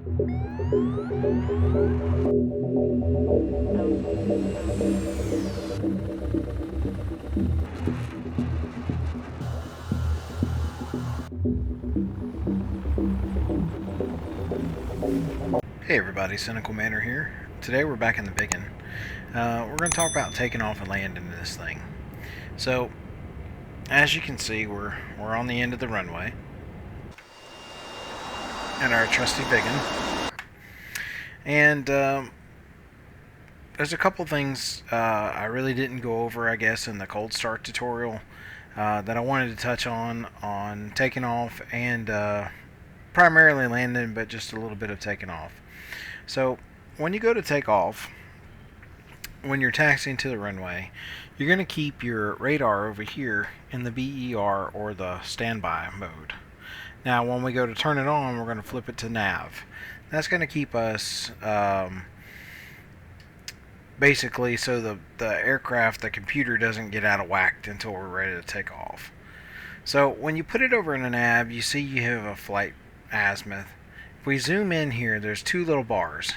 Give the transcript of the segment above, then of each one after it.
Hey everybody, Cynical Manor here. Today we're back in the Viggen. We're going to talk about taking off and landing this thing. So, as you can see, we're on the end of the runway in our trusty Viggen. And there's a couple things I really didn't go over, I guess, in the cold start tutorial that I wanted to touch on taking off and primarily landing, but just a little bit of taking off. So when you go to take off, when you're taxiing to the runway, you're going to keep your radar over here in the BER or the standby mode. Now when we go to turn it on, we're going to flip it to nav. That's going to keep us basically so the aircraft, the computer doesn't get out of whack until we're ready to take off. So when you put it over in a nav, you see you have a flight azimuth. If we zoom in here, there's two little bars.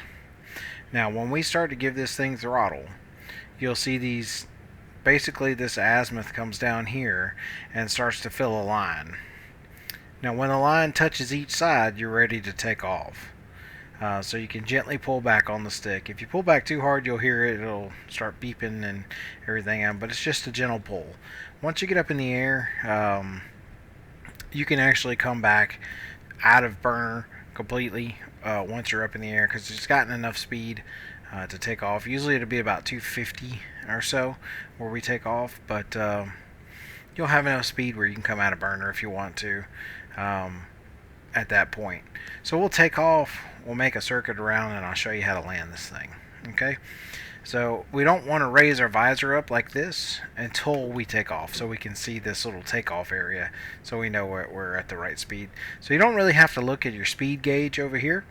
Now when we start to give this thing throttle, you'll see these, basically this azimuth comes down here and starts to fill a line. Now when the line touches each side, you're ready to take off. So you can gently pull back on the stick. If you pull back too hard, you'll hear it. It'll start beeping and everything, but it's just a gentle pull. Once you get up in the air, you can actually come back out of burner completely once you're up in the air, because it's gotten enough speed to take off. Usually it'll be about 250 or so where we take off, but you'll have enough speed where you can come out of burner if you want to at that point. So we'll take off, we'll make a circuit around, and I'll show you how to land this thing. Okay, so we don't want to raise our visor up like this until we take off, so we can see this little takeoff area, so we know we're at the right speed. So you don't really have to look at your speed gauge over here.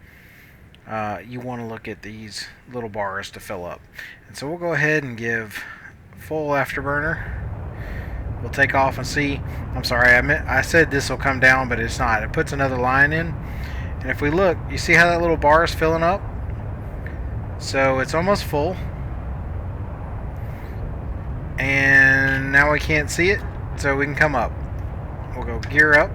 You want to look at these little bars to fill up. And so we'll go ahead and give full afterburner. We'll take off and see. I'm sorry, I said this will come down, but it's not. It puts another line in. And if we look, you see how that little bar is filling up? So it's almost full. And now we can't see it, so we can come up. We'll go gear up.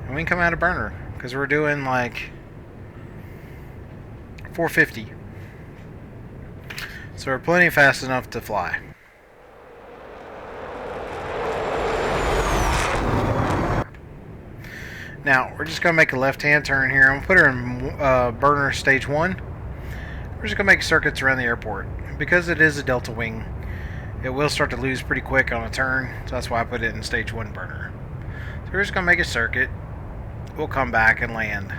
And we can come out of burner, because we're doing like 450. So we're plenty fast enough to fly. Now, we're just going to make a left-hand turn here. I'm going to put her in burner stage 1. We're just going to make circuits around the airport. Because it is a delta wing, it will start to lose pretty quick on a turn, so that's why I put it in stage 1 burner. So we're just going to make a circuit. We'll come back and land.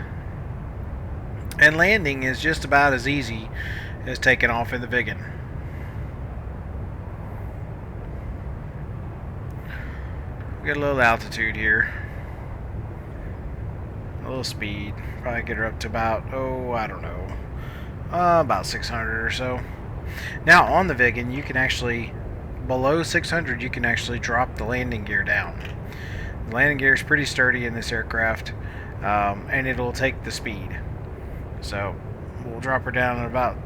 And landing is just about as easy as taking off in the Viggen. We got a little altitude here. A little speed. Probably get her up to about, I don't know, about 600 or so. Now on the Viggen, you can actually, below 600, you can actually drop the landing gear down. The landing gear is pretty sturdy in this aircraft, and it'll take the speed. So we'll drop her down at about,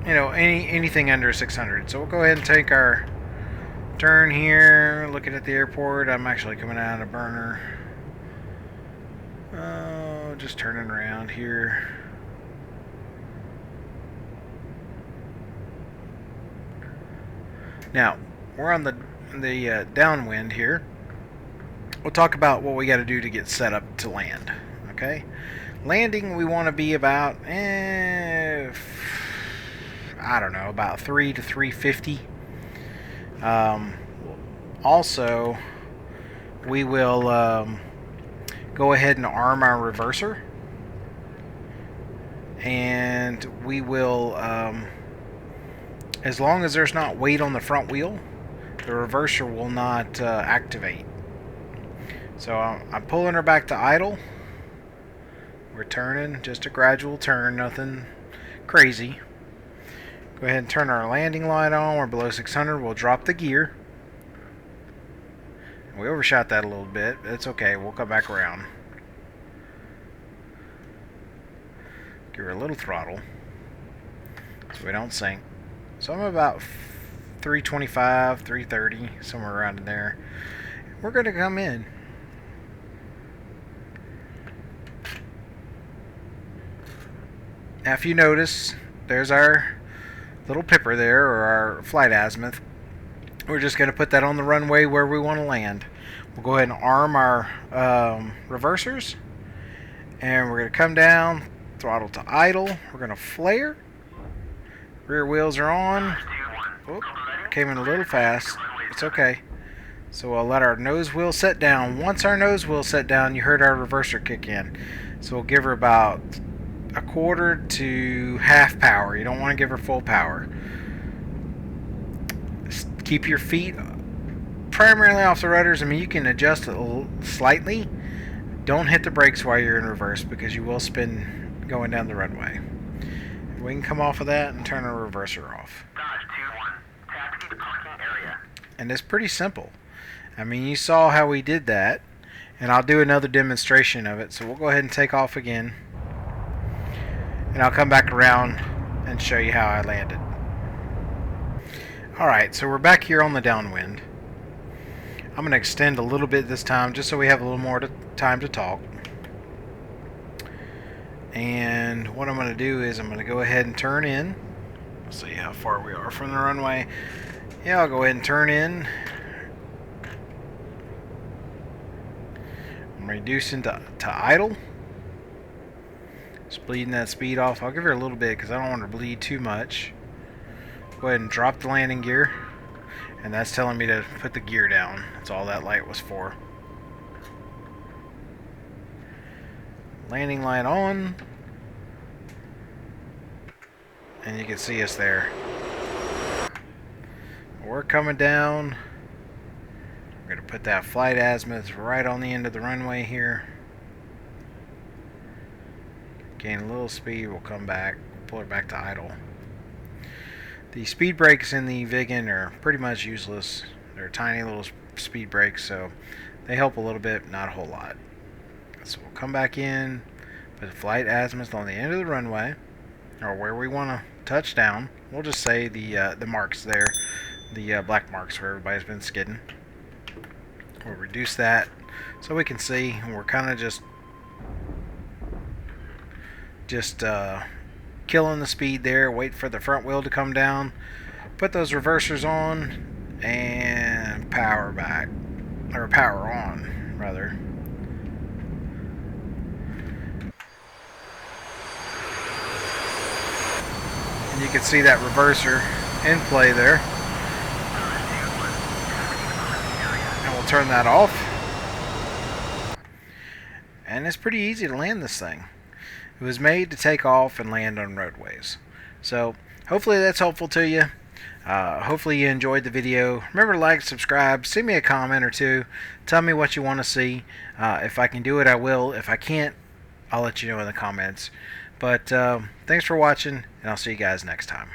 anything under 600. So we'll go ahead and take our turn here, looking at the airport. I'm actually coming out of burner. Just turning around here. Now, we're on the downwind here. We'll talk about what we got to do to get set up to land. Okay? Landing, we want to be about, I don't know, about 3 to 350. Also, we will go ahead and arm our reverser, and we will, as long as there's not weight on the front wheel, the reverser will not activate. So I'm pulling her back to idle. We're turning, just a gradual turn, nothing crazy. Go ahead and turn our landing light on. We're below 600. We'll drop the gear. We overshot that a little bit. It's okay. We'll come back around. Give her a little throttle so we don't sink. So I'm about 325, 330, somewhere around in there. We're going to come in. Now if you notice, there's our little pipper there, or our flight azimuth. We're just going to put that on the runway where we want to land. We'll go ahead and arm our reversers, and we're going to come down, throttle to idle. We're going to flare. Rear wheels are on. Oop, came in a little fast. It's okay. So we'll let our nose wheel set down. Once our nose wheel set down, you heard our reverser kick in. So we'll give her about a quarter to half power. You don't want to give her full power. Just keep your feet primarily off the rudders. I mean, you can adjust it slightly. Don't hit the brakes while you're in reverse because you will spin going down the runway. We can come off of that and turn our reverser off. Taxi to parking area. And it's pretty simple. I mean, you saw how we did that, and I'll do another demonstration of it. So we'll go ahead and take off again, and I'll come back around and show you how I landed. Alright, so we're back here on the downwind. I'm going to extend a little bit this time just so we have a little more time to talk. And what I'm going to do is I'm going to go ahead and turn in. Let's see how far we are from the runway. Yeah, I'll go ahead and turn in. I'm reducing to idle. Just bleeding that speed off. I'll give her a little bit because I don't want her to bleed too much. Go ahead and drop the landing gear. And that's telling me to put the gear down. That's all that light was for. Landing light on. And you can see us there. We're coming down. We're going to put that flight azimuth right on the end of the runway here. Gain a little speed, we'll come back, pull her back to idle. The speed brakes in the Viggen are pretty much useless. They're tiny little speed brakes, so they help a little bit, not a whole lot. So we'll come back in, put the flight azimuth on the end of the runway, or where we want to touch down. We'll just say the marks there, the black marks where everybody's been skidding. We'll reduce that so we can see, and we're kind of just killing the speed there. Wait for the front wheel to come down, put those reversers on, and power back, or power on rather. And you can see that reverser in play there. And we'll turn that off. And it's pretty easy to land this thing. It was made to take off and land on roadways. So hopefully that's helpful to you. Hopefully you enjoyed the video. Remember to like, subscribe, send me a comment or two. Tell me what you want to see. If I can do it, I will. If I can't, I'll let you know in the comments. But thanks for watching, and I'll see you guys next time.